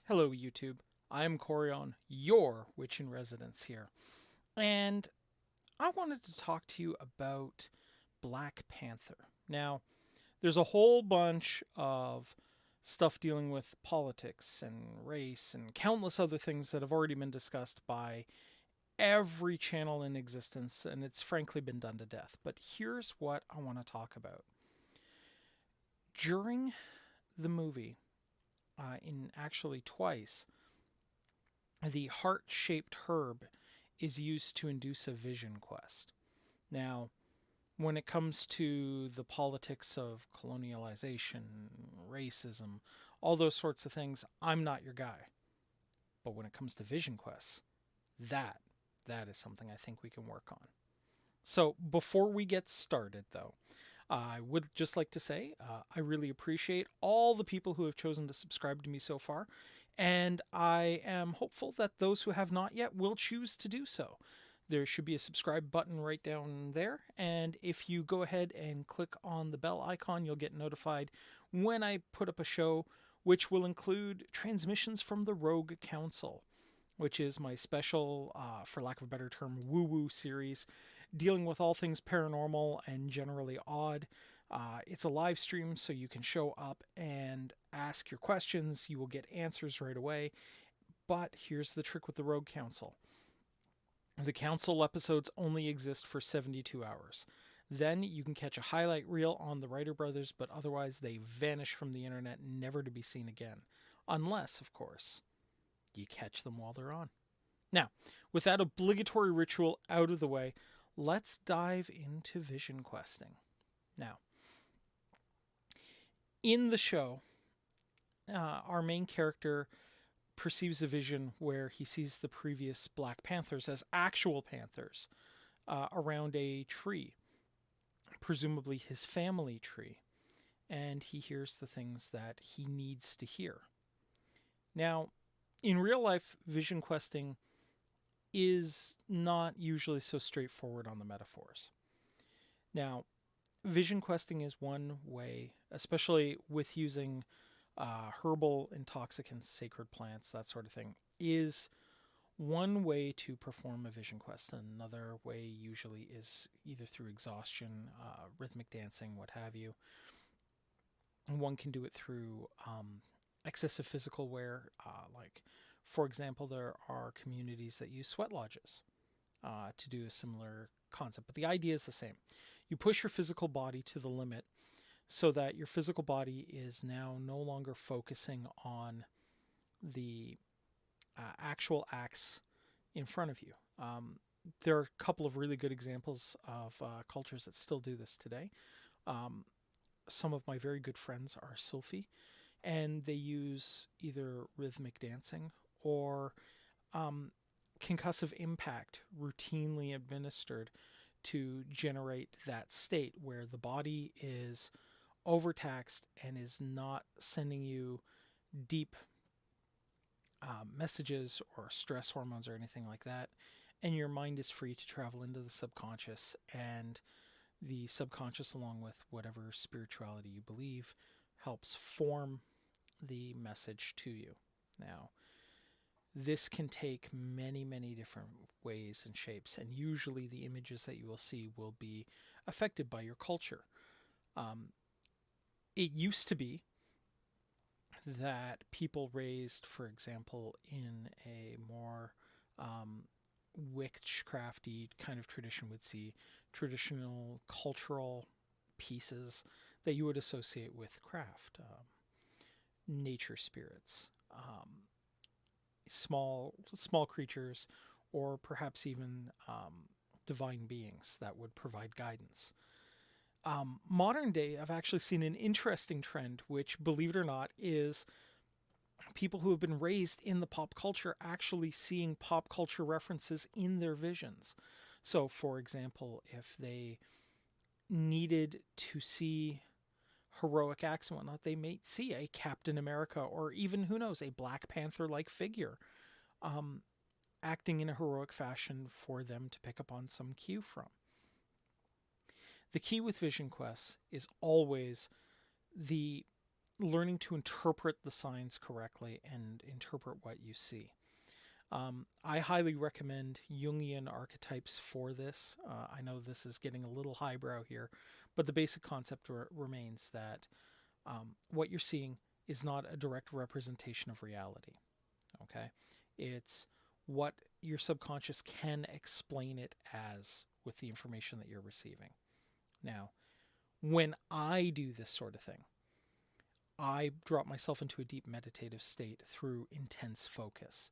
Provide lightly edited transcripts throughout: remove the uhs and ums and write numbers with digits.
Hello, YouTube. I'm Corion, your witch in residence here. And I wanted to talk to you about Black Panther. Now, there's a whole bunch of stuff dealing with politics and race and countless other things that have already been discussed by every channel in existence, and it's frankly been done to death. But here's what I want to talk about. During the movie, in actually twice, the heart shaped herb is used to induce a vision quest. Now, when it comes to the politics of colonialization, racism, all those sorts of things, I'm not your guy. But when it comes to vision quests, that that is something I think we can work on. So before we get started, though, I would just like to say I really appreciate all the people who have chosen to subscribe to me so far, and I am hopeful that those who have not yet will choose to do so. There should be a subscribe button right down there, and if you go ahead and click on the bell icon, you'll get notified when I put up a show, which will include transmissions from the Rogue Council, which is my special, for lack of a better term, woo woo series dealing with all things paranormal and generally odd. It's a live stream, so you can show up and ask your questions. You will get answers right away. But here's the trick with the Rogue Council: the Council episodes only exist for 72 hours. Then you can catch a highlight reel on the Writer Brothers, but otherwise they vanish from the internet, never to be seen again. Unless, of course, you catch them while they're on. Now, with that obligatory ritual out of the way, let's dive into vision questing. Now, in the show, our main character perceives a vision where he sees the previous Black Panthers as actual panthers around a tree, presumably his family tree, and he hears the things that he needs to hear. Now, in real life, vision questing is not usually so straightforward on the metaphors. Now, vision questing is one way, especially with using herbal intoxicants, sacred plants, that sort of thing, is one way to perform a vision quest. Another way usually is either through exhaustion, rhythmic dancing, what have you. One can do it through excessive physical wear, like, for example, there are communities that use sweat lodges to do a similar concept. But the idea is the same. You push your physical body to the limit so that your physical body is now no longer focusing on the actual acts in front of you. There are a couple of really good examples of cultures that still do this today. Some of my very good friends are Silphi, and they use either rhythmic dancing or concussive impact routinely administered to generate that state where the body is overtaxed and is not sending you deep messages or stress hormones or anything like that, and your mind is free to travel into the subconscious, and the subconscious, along with whatever spirituality you believe, helps form the message to you. Now, this can take many, many different ways and shapes, and usually the images that you will see will be affected by your culture. It used to be that people raised, for example, in a more witchcrafty kind of tradition would see traditional cultural pieces that you would associate with craft, nature spirits, small creatures, or perhaps even divine beings that would provide guidance. Modern day, I've actually seen an interesting trend, which, believe it or not, is people who have been raised in the pop culture actually seeing pop culture references in their visions. So, for example, if they needed to see heroic acts and whatnot, they may see a Captain America or even, who knows, a Black Panther like figure acting in a heroic fashion for them to pick up on some cue from. The key with vision quests is always the learning to interpret the signs correctly and interpret what you see. I highly recommend Jungian archetypes for this. I know this is getting a little highbrow here, but the basic concept remains that what you're seeing is not a direct representation of reality. Okay? It's what your subconscious can explain it as with the information that you're receiving. Now, when I do this sort of thing, I drop myself into a deep meditative state through intense focus.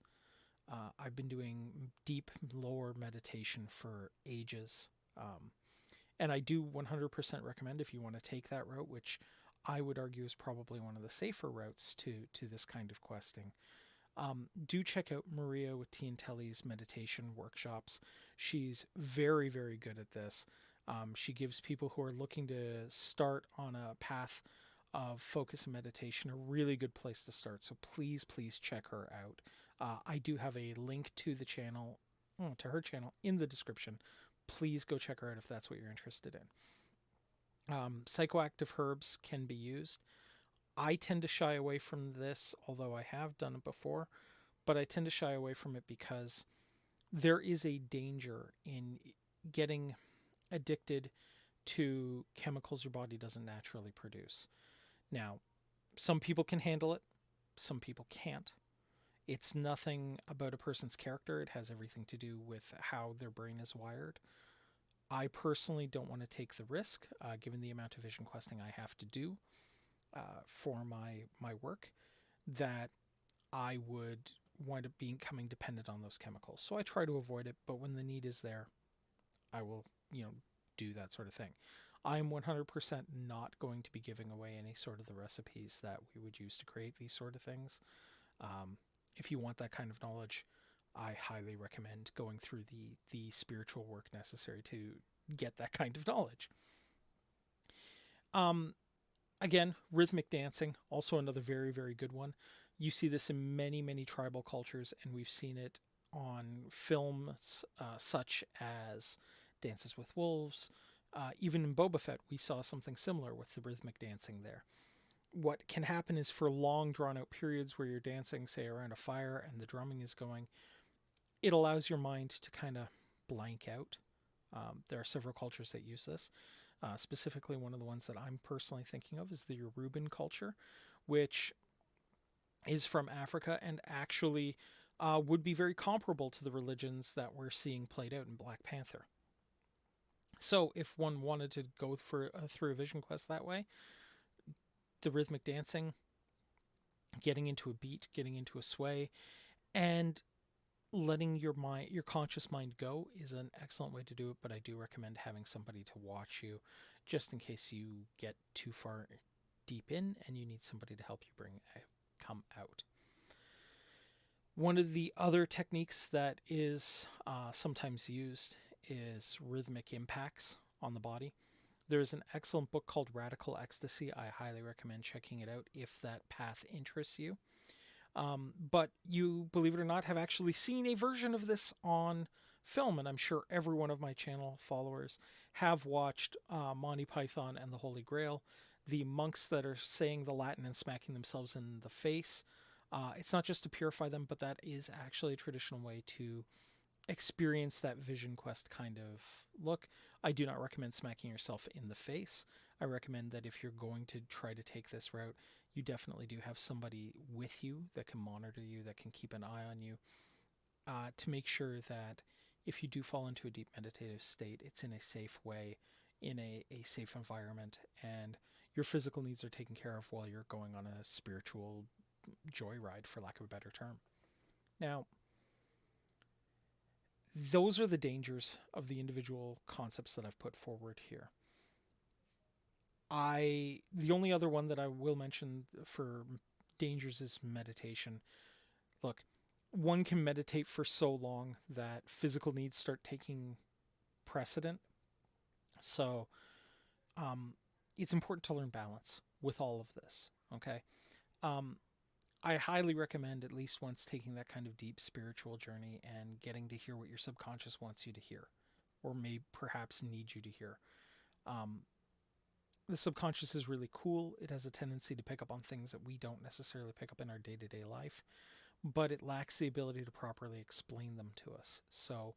I've been doing deep lower meditation for ages. And I do 100% recommend, if you want to take that route, which I would argue is probably one of the safer routes to this kind of questing. Do check out Maria with T and Telly's meditation workshops. She's very, very good at this. She gives people who are looking to start on a path of focus and meditation a really good place to start. So please, please check her out. I do have a link to the channel, to her channel, in the description. Please go check her out if that's what you're interested in. Psychoactive herbs can be used. I tend to shy away from this, although I have done it before, but I tend to shy away from it because there is a danger in getting addicted to chemicals your body doesn't naturally produce. Now, some people can handle it, some people can't. It's nothing about a person's character. It has everything to do with how their brain is wired. I personally don't want to take the risk, given the amount of vision questing I have to do for my work, that I would wind up becoming dependent on those chemicals. So I try to avoid it, but when the need is there, I will, do that sort of thing. I'm 100% not going to be giving away any sort of the recipes that we would use to create these sort of things. If you want that kind of knowledge, I highly recommend going through the spiritual work necessary to get that kind of knowledge. Again, rhythmic dancing, also another very, very good one. You see this in many, many tribal cultures, and we've seen it on films such as Dances with Wolves. Even in Boba Fett, we saw something similar with the rhythmic dancing there. What can happen is for long, drawn-out periods where you're dancing, say, around a fire and the drumming is going, it allows your mind to kind of blank out. There are several cultures that use this. Specifically, one of the ones that I'm personally thinking of is the Yoruban culture, which is from Africa and actually would be very comparable to the religions that we're seeing played out in Black Panther. So if one wanted to go through a vision quest that way, the rhythmic dancing, getting into a beat, getting into a sway, and letting your conscious mind go is an excellent way to do it, but I do recommend having somebody to watch you just in case you get too far deep in and you need somebody to help you come out. One of the other techniques that is sometimes used is rhythmic impacts on the body. There's an excellent book called Radical Ecstasy. I highly recommend checking it out if that path interests you. But you, believe it or not, have actually seen a version of this on film, and I'm sure every one of my channel followers have watched Monty Python and the Holy Grail, the monks that are saying the Latin and smacking themselves in the face. It's not just to purify them, but that is actually a traditional way to experience that vision quest kind of look. I do not recommend smacking yourself in the face. I recommend that if you're going to try to take this route, you definitely do have somebody with you that can monitor you, that can keep an eye on you, to make sure that if you do fall into a deep meditative state, it's in a safe way, in a safe environment, and your physical needs are taken care of while you're going on a spiritual joyride, for lack of a better term. Now, those are the dangers of the individual concepts that I've put forward here. The only other one that I will mention for dangers is meditation. Look, one can meditate for so long that physical needs start taking precedent. So it's important to learn balance with all of this, okay? I highly recommend at least once taking that kind of deep spiritual journey and getting to hear what your subconscious wants you to hear, or may perhaps need you to hear. The subconscious is really cool. It has a tendency to pick up on things that we don't necessarily pick up in our day to day life, but it lacks the ability to properly explain them to us. So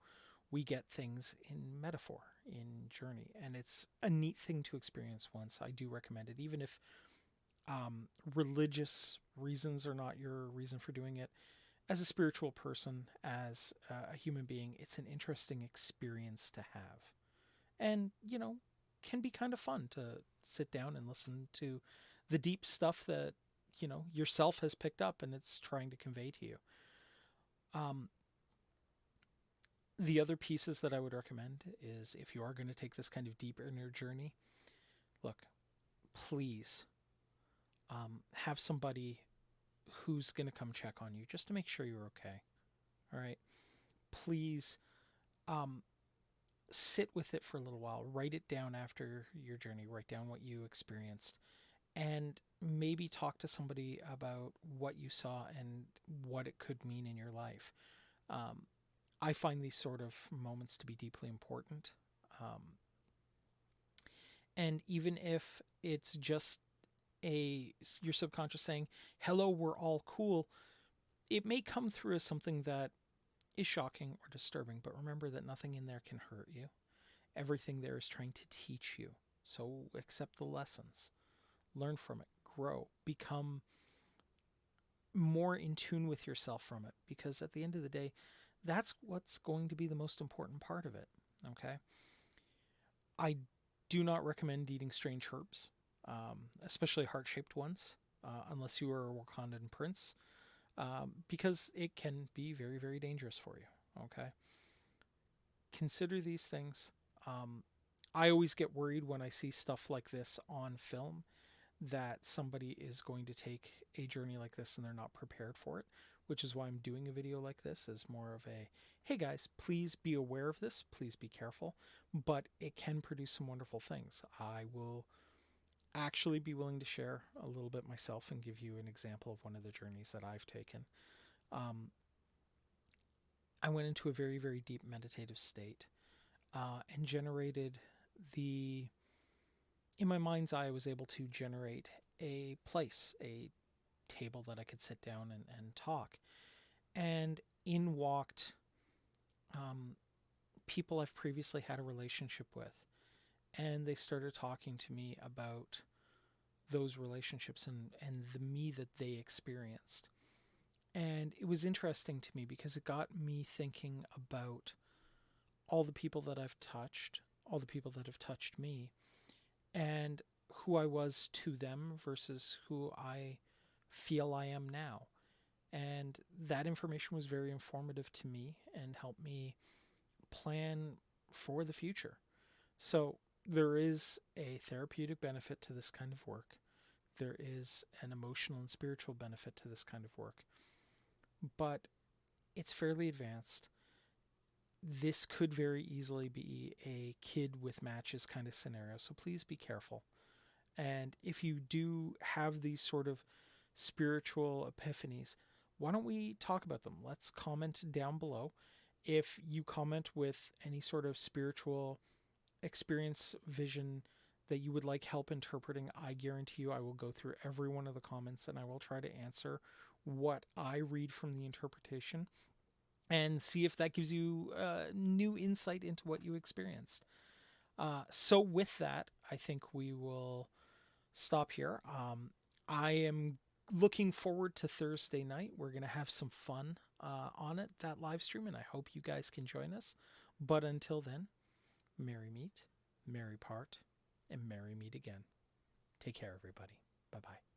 we get things in metaphor, in journey, and it's a neat thing to experience once. I do recommend it, even if religious reasons are not your reason for doing it. As a spiritual person, as a human being, it's an interesting experience to have. And, can be kind of fun to sit down and listen to the deep stuff that, yourself has picked up and it's trying to convey to you. Um, the other pieces that I would recommend is if you are going to take this kind of deep inner journey, look, please have somebody who's going to come check on you just to make sure you're okay. All right. Please um, sit with it for a little while. Write it down after your journey. Write down what you experienced. And maybe talk to somebody about what you saw and what it could mean in your life. Um, I find these sort of moments to be deeply important. Um, and even if it's just your subconscious saying, "Hello, we're all cool," it may come through as something that is shocking or disturbing, but remember that nothing in there can hurt you. Everything there is trying to teach you. So accept the lessons, learn from it, grow, become more in tune with yourself from it, because at the end of the day, that's what's going to be the most important part of it. Okay? I do not recommend eating strange herbs, especially heart-shaped ones, unless you are a Wakandan prince, because it can be very, very dangerous for you. Okay? Consider these things. I always get worried when I see stuff like this on film that somebody is going to take a journey like this and they're not prepared for it, which is why I'm doing a video like this as more of a, hey guys, please be aware of this, please be careful, but it can produce some wonderful things. I will actually be willing to share a little bit myself and give you an example of one of the journeys that I've taken. Um, I went into a very, very deep meditative state and generated the in my mind's eye, I was able to generate a place, a table that I could sit down and talk. And in walked people I've previously had a relationship with. And they started talking to me about those relationships and the me that they experienced. And it was interesting to me because it got me thinking about all the people that I've touched, all the people that have touched me, and who I was to them versus who I feel I am now. And that information was very informative to me and helped me plan for the future. So there is a therapeutic benefit to this kind of work. There is an emotional and spiritual benefit to this kind of work. But it's fairly advanced. This could very easily be a kid with matches kind of scenario. So please be careful. And if you do have these sort of spiritual epiphanies, why don't we talk about them? Let's comment down below. If you comment with any sort of spiritual experience, vision that you would like help interpreting, I guarantee you I will go through every one of the comments and I will try to answer what I read from the interpretation and see if that gives you new insight into what you experienced. So with that, I think we will stop here. I am looking forward to Thursday night. We're going to have some fun on it, that live stream, and I hope you guys can join us. But until then, merry meet, merry part, and merry meet again. Take care, everybody. Bye-bye.